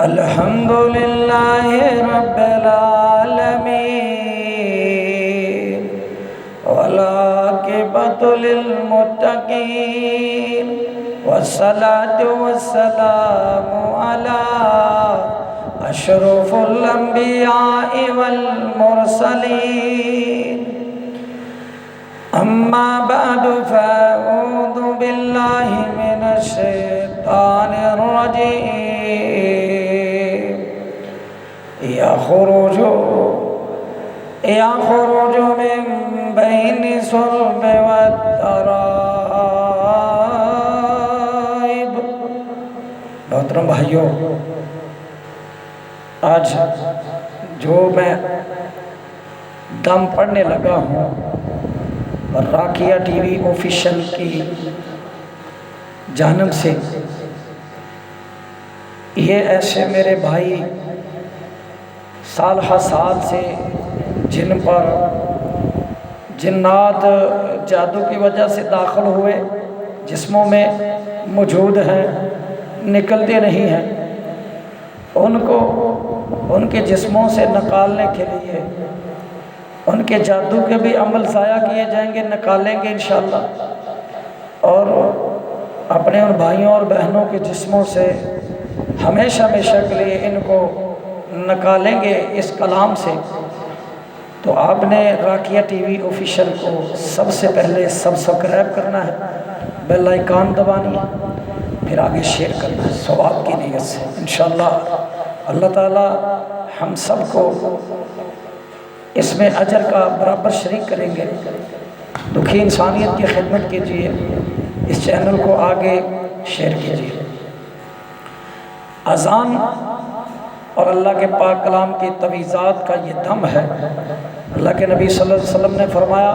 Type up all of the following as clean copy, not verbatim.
अल्हम्दुलिल्लाहि रब्बिल आलमीन वलाकिबतु लिल मुत्तकीन वस्सलातु वस्सलामु अला अशरफुल अंबिया'i वल मुरसलीन अम्मा बअदु फअऊज़ु बिल्लाहि मिनश शैतानिर रजीम यख़रुजु मिन बैनि सुल्बि वत्तराइब। मोहतरम भाइयों, आज जो मैं दम पढ़ने लगा हूँ राकिया टीवी ऑफिशियल की जानब से, ये ऐसे मेरे भाई साल हर साल से जिन पर जिन्नात जादू की वजह से दाखिल हुए जिस्मों में मौजूद हैं, निकलते नहीं हैं, उनको उनके जिस्मों से निकालने के लिए उनके जादू के भी अमल ज़ाया किए जाएंगे, निकालेंगे इंशाअल्लाह। और अपने उन भाइयों और बहनों के जिस्मों से हमेशा हमेशा के लिए इनको निकालेंगे इस कलाम से। तो आपने राकिया टीवी ऑफिशियल को सबसे पहले सब्सक्राइब करना है, बेल आइकन दबानी है, फिर आगे शेयर करना है सवाब की नीयत से। इंशाअल्लाह अल्लाह ताला हम सबको इसमें अजर का बराबर शरीक करेंगे। दुखी इंसानियत की खिदमत कीजिए, इस चैनल को आगे शेयर कीजिए। अज़ान और अल्लाह के पाक कलाम की तवीज़ात का ये दम है। अल्लाह के नबी सल्लल्लाहु अलैहि वसल्लम ने फरमाया,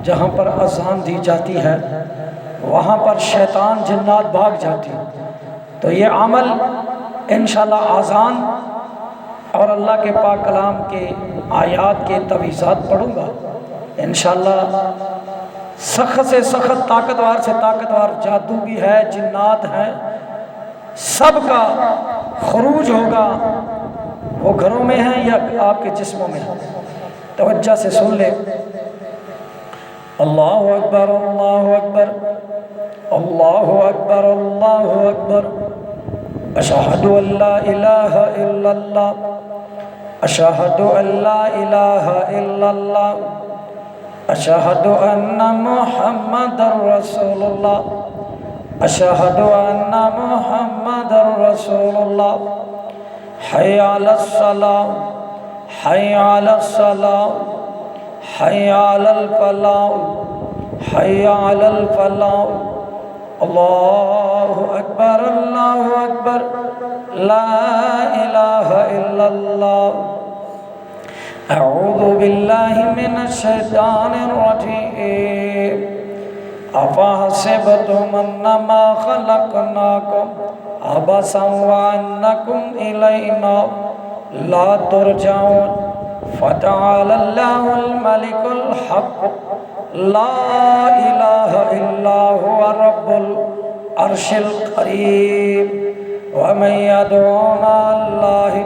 जहाँ पर अज़ान दी जाती है वहाँ पर शैतान जिन्नात भाग जाती है। तो ये अमल इंशाअल्लाह अज़ान और अल्लाह के पाक कलाम के आयात के तवीज़ात पढ़ूँगा इंशाअल्लाह। सख्त से सख्त, ताकतवर से ताकतवर जादू भी है, जिन्नात हैं, सब का खरूज होगा। वो घरों में हैं या आपके जिस्मों में हैं। तवज्जो से सुन ले। अल्लाहु अकबर, अल्लाहु अकबर, अल्लाहु अकबर, अल्लाहु अकबर। अशहदु अल्ला इलाहा इल्लल्लाह, अशहदु अल्ला इलाहा इल्लल्लाह, अशहदु अन्ना मुहम्मदर रसूलुल्लाह, अशहदु अन्ना मुहम्मदर रसूलुल्लाह। हय्या अलस सलाह, हय्या अलस सलाह, हय्या अलल फलाह, हय्या अलल फलाह। अल्लाहु अकबर, अल्लाहु अकबर, ला इलाहा इल्लल्लाह। अऊज़ु बिल्लाहि मिनश शैतानिर रजीम। अफ़हसिबतुम अन्नमा खलक़नाकुम अबसन व अन्नकुम इलैना ला तुरजऊन फ़तआलल्लाहुल मलिकुल हक़ ला इलाहा इल्ला हुवा रब्बुल अर्शिल करीम। व मन यदउ मअल्लाहि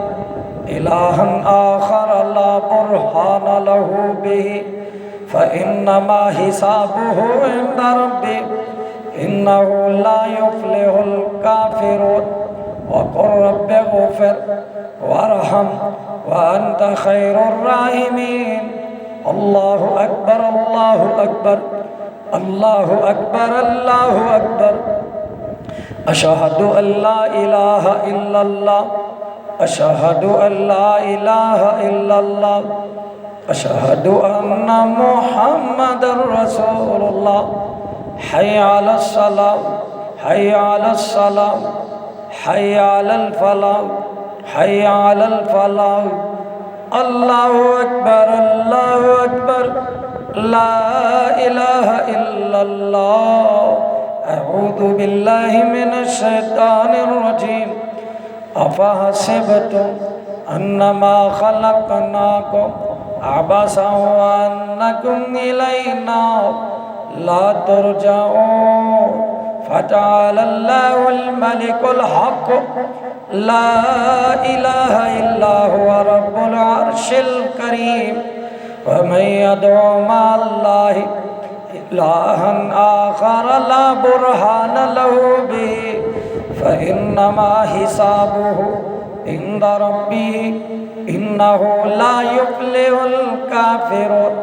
इलाहन आखर ला बुरहान लहू बिही फ़इन्नमा हिसाबुहु इंद रब्बी इन्नहु ला युफ्लिहुल काफ़िरून। वक़ुल रब्बिग़फ़िर वरहम व अन्त खैरुर राहिमीन। अल्लाहु अकबर, अल्लाहु अकबर, अल्लाहु अकबर, अल्लाहु अकबर। अशहदु अल्ला इलाहा इल्लल्लाह, अशहदु अल्ला इलाहा इल्लल्लाह, अशहदु अन्ना मुहम्मदर रसूलुल्लाह। हय्या अलस सलाह, हय्या अलस सलाह, हय्या अलल फलाह, हय्या अलल फलाह। अल्लाहु अकबर, अल्लाहु अकबर, ला इलाहा इल्लल्लाह। अऊज़ु बिल्लाहि मिनश शैतानिर रजीम। अफ़हसिबतुम अन्नमा खलक़नाकुम अबसन व अन्नकुम इलैना ला तुरजऊन फ़तआलल्लाहुल मलिकुल हक़ ला इलाहा इल्ला हुवा रब्बुल अर्शिल करीम व मन यदउ मअल्लाहि इलाहन आखर ला बुरहान लहू बिही फइन्नमा हिसाबुहु इंद रब्बिही इन्नहु ला युफ्लिहुल काफिरून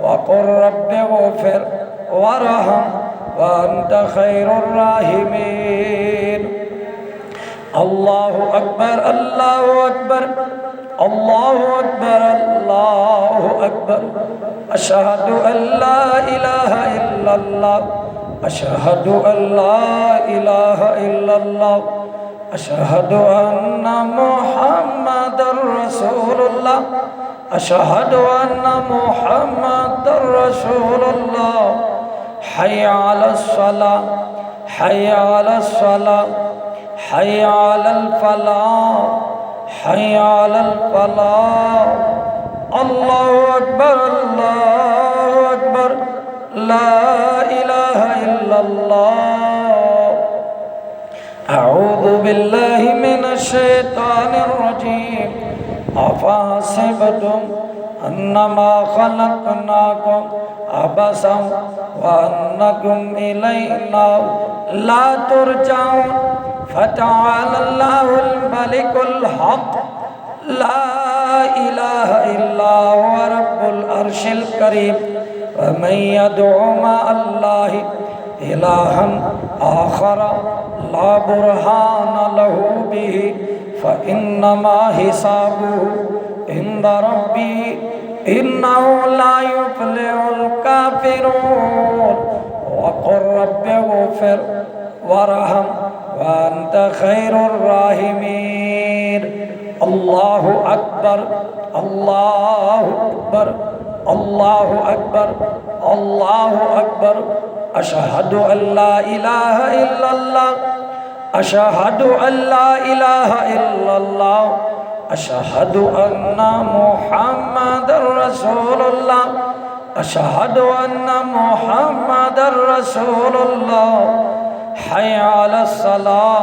वक़ुल रब्बिग़फिर वरहम व अंत खैरुर राहिमीन। अल्लाहु अकबर अल्लाहु अकबर अल्लाहु अकबर अल्लाहु अकबर। अशहदु अल्ला इलाहा इल्लल्लाह अशहदु अल्ला इलाहा इल्लल्लाह अशहदु अन्ना मुहम्मदर रसूलुल्लाह अशहदु अन्ना मुहम्मदर रसूलुल्लाह। हय्या अलस सलाह हय्या अलस सलाह हय्या अलल फलाह हय्या अलल फलाह। अल्लाहु अकबर ला इलाहा इल्लल्लाह। अऊज़ु बिल्लाहि मिनश शैतानिर रजीम। अफ़हसिबतुम अन्नमा खलक़नाकुम अबसन व अन्नकुम इलैना ला तुरजऊन फ़तआलल्लाहुल मलिकुल हक़ ला इलाहा इल्ला हुवा रब्बुल अर्शिल करीम व मन यदउ मअल्लाहि इलाहन आखर ला बुरहान लहू बिही फइन्नमा हिसाबुहु इंद रब्बिही इन्नहु ला युफ्लिहुल काफिरून वक़ुल रब्बिग़फिर वरहम व अंत खैरुर राहिमीन। अल्लाहु अकबर अल्लाहु अकबर अल्लाहु अकबर अल्लाहु अकबर। अशहदु अल्ला इलाहा इल्लल्लाह अशहदु अल्ला इलाहा इल्लल्लाह अशहदु अन्ना मुहम्मदर रसूलुल्लाह अशहदु अन्ना मुहम्मदर रसूलुल्लाह। हय्या अलस सलाह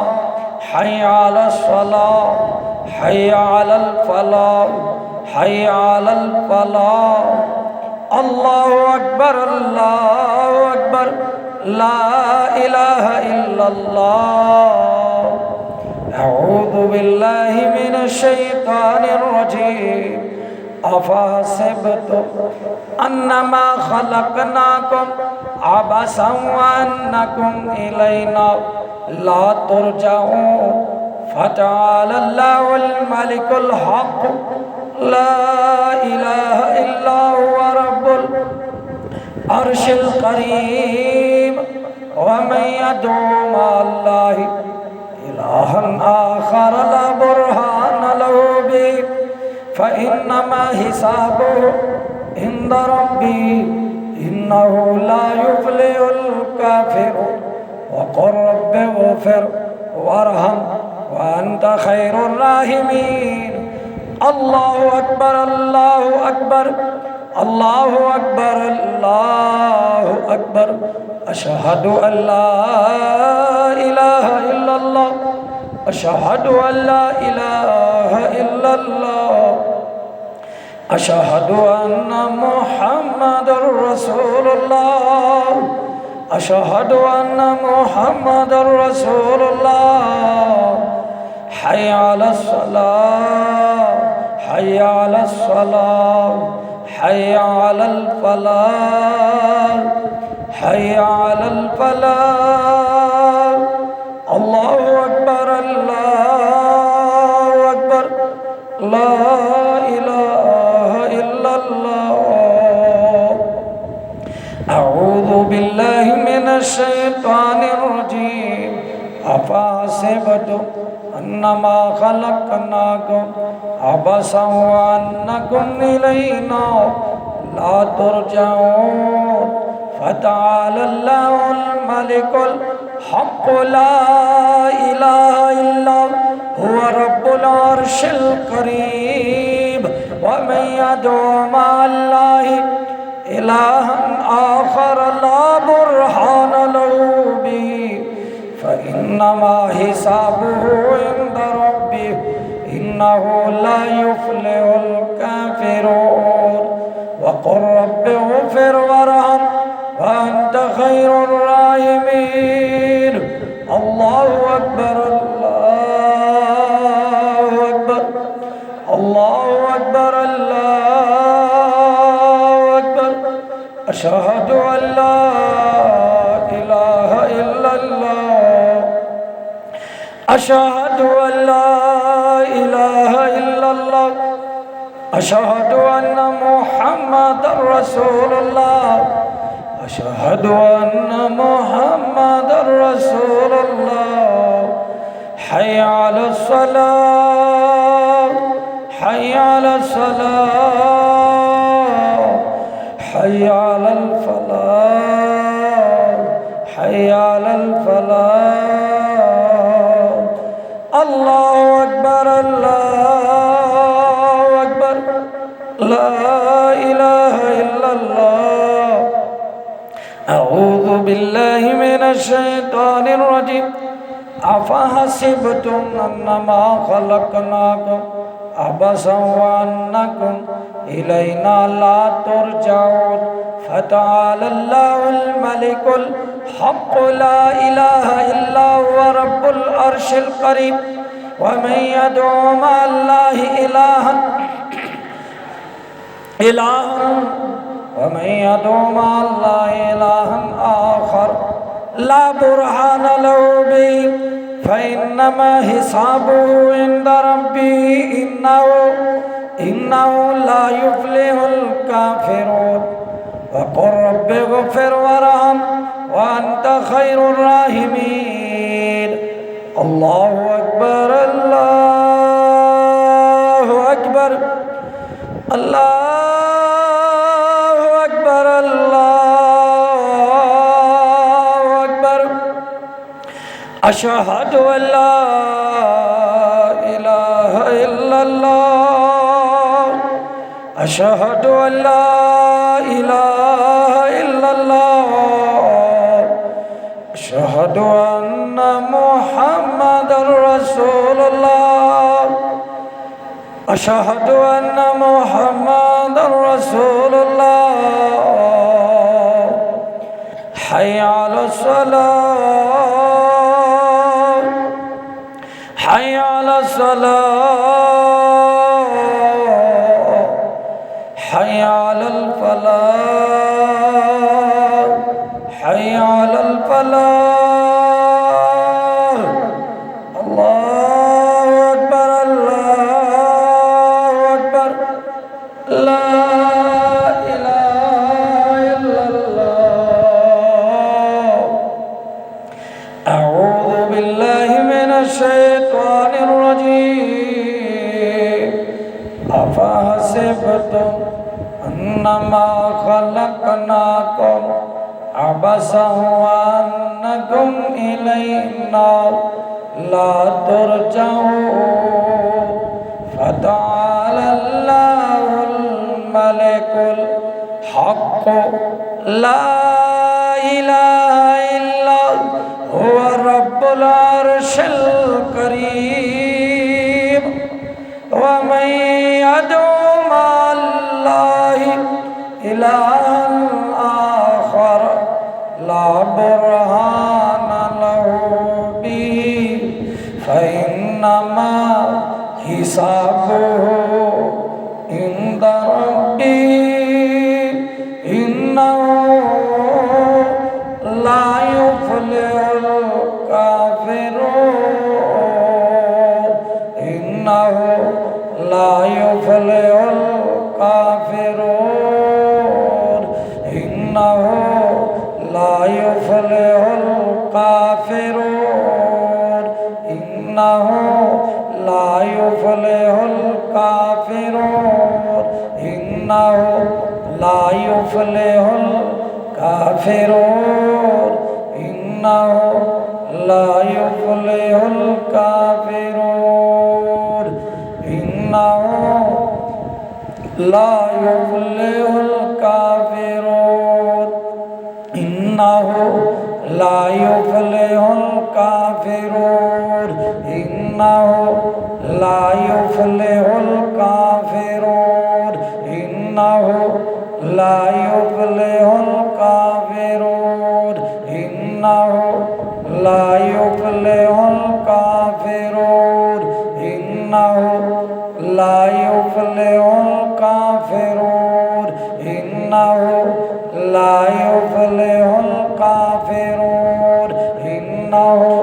हय्या अलस सलाह हय्या अलल फलाह हय्या अलल फलाह। अल्लाहु अकबर ला इलाहा इल्लल्लाह। अऊज़ु बिल्लाहि मिनश शैतानिर रजीम। अफ़हसिबतुम अन्नमा खलक़नाकुम अबसन व अन्नकुम इलैना ला तुरजऊन फ़तआलल्लाहुल मलिकुल हक़ ला इलाहा इल्ला हुवा रब्बुल अर्शिल करीम व मन यदउ मअल्लाहि इलाहन आखर ला बुरहान लहू बिही फइन्नमा हिसाबुहु इंद रब्बिही इन्नहु ला युफ्लिहुल काफिरून वक़ुल रब्बिग़फिर वरहम व अंत खैरुर राहिमीन। अल्लाहु अकबर अल्लाहु अकबर अल्लाहु अकबर अल्लाहु अकबर। अशहदु अल्ला इलाहा इल्लल्लाह अशहदु अल्ला इलाहा इल्लल्लाह अशहदु अन्ना मुहम्मदर रसूलुल्लाह अशहदु अन्ना मुहम्मदर रसूलुल्लाह। हय्या अलस सलाह हय्या अलस सलाह हय्या अलल फलाह हय्या अलल फलाह। अल्लाहु अकबर ला इलाहा इल्लल्लाह। अऊज़ु बिल्लाहि मिनश शैतानिर रजीम। अफ़हसिबतुम अन्नमा खलक़नाकुम अबसन व अन्नकुम इलैना ला तुरजऊन फ़तआलल्लाहुल मलिकुल हक़ ला इलाहा इल्ला हुवा रब्बुल अर्शिल करीम व मन यदउ मअल्लाहि इलाहन आखर ला बुरहान लहू बिही فإنما حسابه عند ربه إنه لا يفلح الكافرون وقل رب اغفر وارحم وأنت خير الراحمين الله أكبر الله أكبر الله أكبر الله أكبر أشهد أن لا إله إلا الله أشهد أن لا إله إلا الله أشهد أن محمدا رسول الله أشهد أن محمدا رسول الله حي على الصلاة حي على الصلاة حي على الفلاح حي على الفلاح الله أكبر الله أكبر لا إله إلا الله أعوذ بالله من الشيطان الرجيم أفحسبتم أنما خلقناكم عبثا وأنكم إلينا لا ترجعون فتعالى الله الملك الحق لا إله إلا هو رب العرش الكريم ومن يدعو مع الله إلها ومن يدعو مع الله إلها آخر لا برهان له به فإنما حسابه عند ربه إنه لا يفلح الكافرون وقل رب اغفر وارحم وأنت خير الراحمين الله أكبر الله أكبر الله أكبر الله أكبر أشهد أن لا إله إلا الله أشهد أن لا إله إلا الله أشهد أن محمدا رسول الله أشهد أن محمدا رسول الله حي على الصلاة حي على الصلاة حي على الفلاح حي على الفلاح الله أكبر الله أكبر لا إله إلا الله أعوذ بالله من الشيطان الرجيم أفحسبتم أنما خلقناكم عبثا وأنكم إلينا لا ترجعون فتعالى الله الملك الحق لا إله إلا هو رب العرش الكريم ومن يدعو مع الله إلها آخر لا برهان له به فإنما حسابه عند ربه إنه لا يفلح الكافرون إنه لا يفلح الكافرون إنه لا يفلح الكافرون إنه لا يفلح الكافرون إنه لا يفلح الكافرون إنه لا يفلح الكافرون إنه لا يفلح الكافرون إنه لا يفلح الكافرون काफिरून इन्नहु ला युफ्लिहुल काफिरून इन्नहु ला युफ्लिहुल काफिरून इन्नहु ला युफ्लिहुल काफिरून इन्नहु ला युफ्लिहुल काफिरून इन्नहु ला युफ्लिहुल काफिरून इन्नहु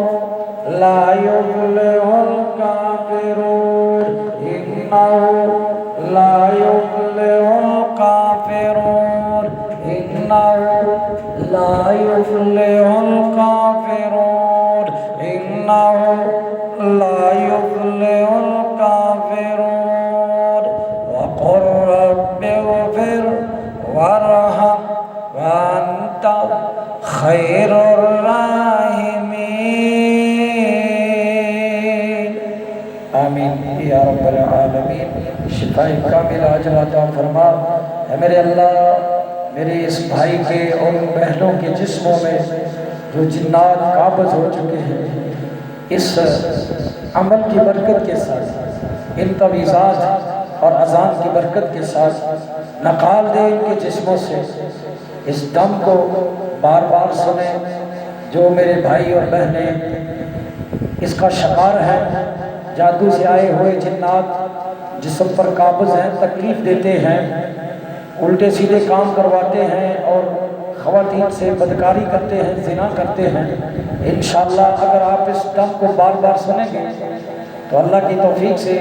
ला युफ्लिहुल काफिरून इन्नहु ला युफ्लिहुल काफिरून इन्नहु ला युफ्लिहुल काफिरून इन्नहु ला युफ्लिहुल काफिरून वक़ुल रब्बिग़फिर वरहम वअन्त खैरुर राहिमीन। आमीन या रब्बल आलमीन। शिफाए कामिल अजर अता फरमा। है मेरे अल्लाह, मेरे इस भाई के और बहनों के जिस्मों में जो जिन्नात काबज़ हो चुके हैं, इस अमल की बरकत के साथ, इन तवीज़ात और अज़ान की बरकत के साथ निकाल दे इनके जिस्मों से। इस दम को बार बार सुने। जो मेरे भाई और बहनें इसका शिकार हैं, जादू से आए हुए जिन्नात जिस्म पर काबज़ हैं, तकलीफ़ देते हैं, उल्टे सीधे काम करवाते हैं और ख़वातीन से बदकारी करते हैं, ज़िना करते हैं। इंशाअल्लाह अगर आप इस दम को बार बार सुनेंगे तो अल्लाह की तौफीक से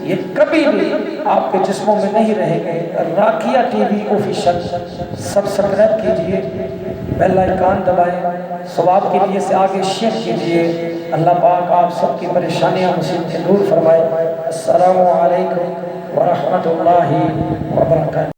ये कभी भी आपके जिस्मों में नहीं रहेंगे। राकिया टीवी ऑफिशियल सब्सक्राइब कीजिए, बेल आइकन दबाएं, सवाब के लिए से आगे शेयर कीजिए। अल्लाह पाक आप सबकी परेशानियां मुसीबतें दूर फरमाए। अस्सलामु अलैकुम व रहमतुल्लाहि व बरकातहू।